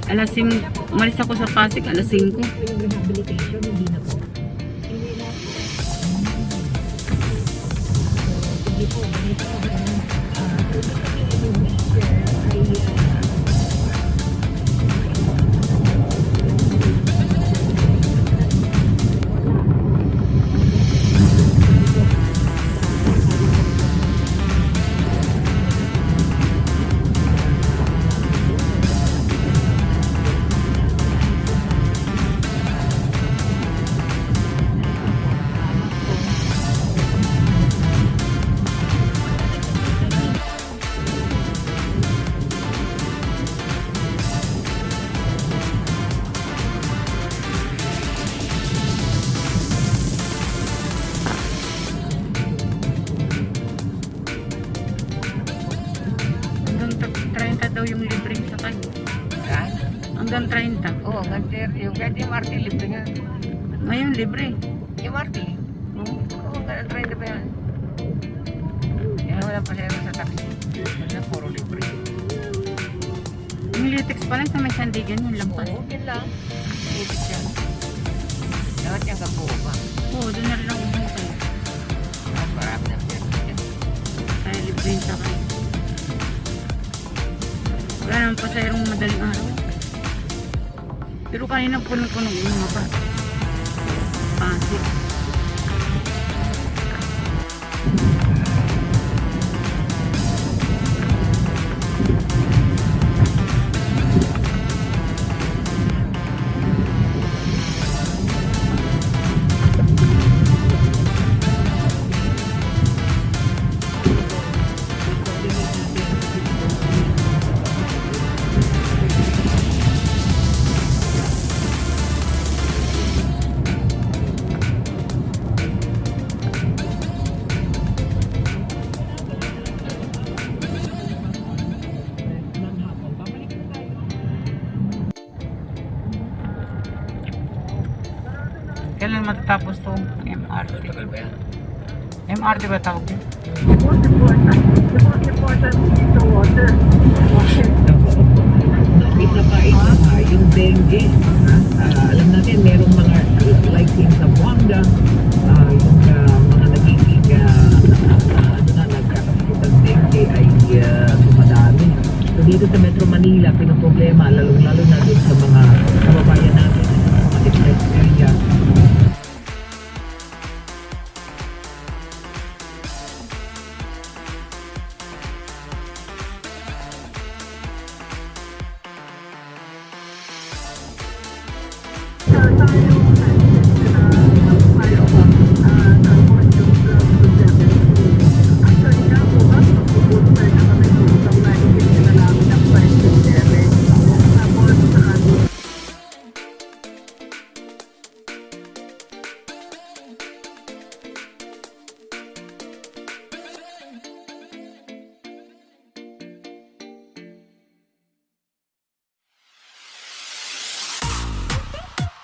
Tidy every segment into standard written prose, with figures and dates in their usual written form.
Alas 5, umalis ako sa Pasig, alas 5. Yung rehabilitation, hindi na po. Hindi na. Hindi po, ganito po. Yung libreng sakay. Ha? Hanggang 30. Oo, hanggang 30. Yung kahit yung Marty, libre nga. Ngayon, libre. Yung Marty? Oo, hanggang 30 pa yan. Yan, wala pa siya sa taxi. Wala, puro libre. Yung latex pala sa may sandigan, yung lampas. Oo, yun lang. Latex yan. Dapat yung kabuo pa. Oo, doon na rin ako buntay. Marami na pwede yan. Kaya libre yung sakay. Wala naman pasayarong madaling araw. Pero kanina puno-puno yung mga Pasig. Kailan matatapos itong MRT? Tagal ba yan? MRT ba tawag yun? The most important is the water. Isa pa yung dengue. Alam natin, merong mga like in Zamboanga, yung mga nagiging nagkakasakit ng dengue ay sumadami. So dito sa Metro Manila, pinoproblema, lalong-lalo na dun sa mga kababayan natin, sa mga depressed area.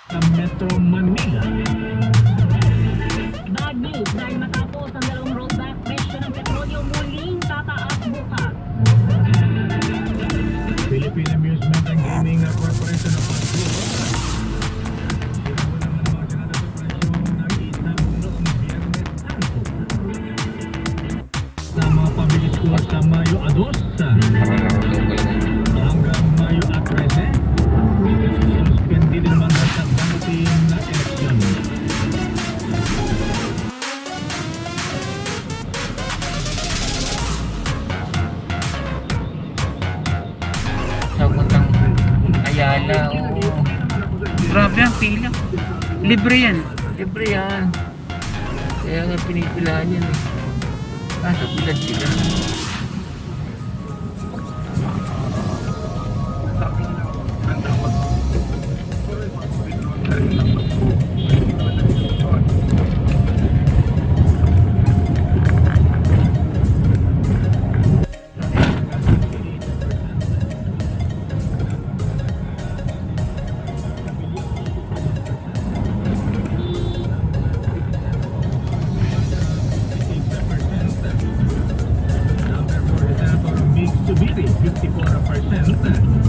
Sa Metro Manila. Bad news dahil matapos ang dalawang rollback, presyo ng petrolyo muling tataas bukas. Philippine Amusement and Gaming Corporation of Paglulo. Sa mga pabilis ko sa Mayo 2 hanggang Mayo 13, suspended naman sa darating na eleksyon. Sa puntang Ayala, oo. Grabe ang pila. Libre yan. Libre yan. Kaya nga pinipilahan yan eh. Kaso pilad sila. Subiri, 54%.